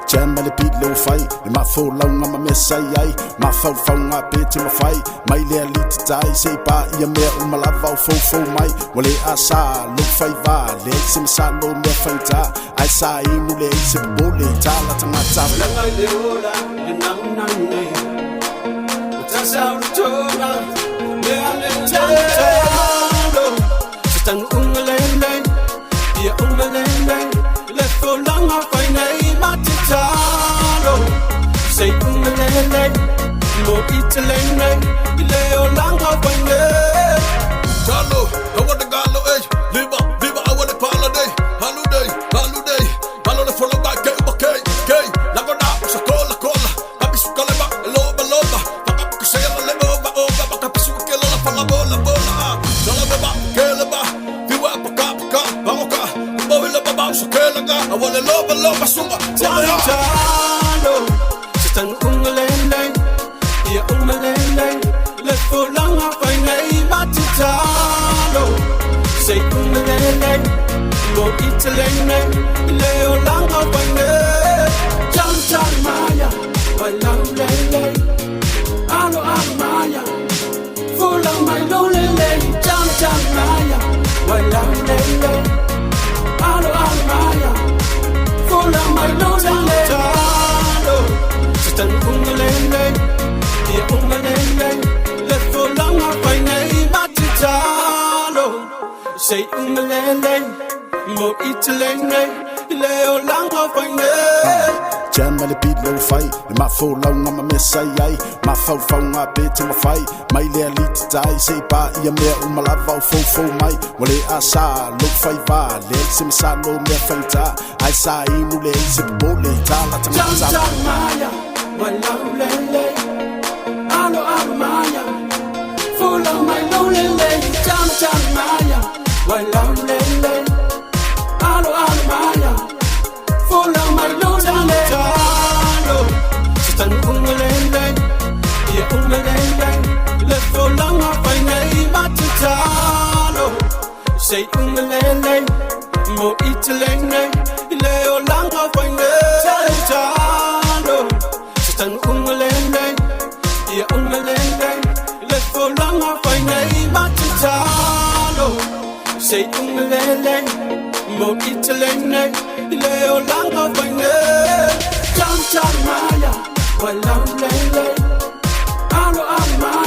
Jam le beat low fight, my full long on my mess I my phone my bit in my fight, my little die, say by your mail, my love full my, well, I saw, look five, legs in the no me fighter, I saw him, legs in the bullet, Talotalo. Say umalele, mo italene, ileo langa wine. Talo, I want the galo, liva, I want the holiday, holiday, halo the follow back, gay, lagoda, sakola, papisu kaleba, loba, pakapu say a over, pakapisu kela, bola, salaba, keleba, viwa, paka, bamoka, bovila baba, sokelaga, I want the loba, suma, Talo. Tan umalele, ya umalele, le folanga wine matitalo. Say umalele, mo italene, leo langa wine. Jam maia, walang lele, alo maia, fulang my lolele. Jam maia, walang lele, alo maia, fulang my lolele. Tan umalele, ya umalele, le folanga wine matitalo. Say umalele, mo italene, leo langa wine. Jam le beat low fight, my full long on my mess I my phone my bit in my fight, my little die, say by your mail, my love full my, well, I saw, look five, legs in the no me fighter, I saw him, legs in the bullet, Talotalo. Walang lele, alo maia, full of my lonely jam maia. Walang lele, alo maia, full of my lonely Talo. Tan umalele, ya umalele, le folanga wine matitalo. Say umalele, mo italene, leo langa wine Talo. Tan umalele, ya umalele, le folanga wine matitalo. Say umalele, mo italene, leo langa wine. Jam maia, walang lele, alo maia.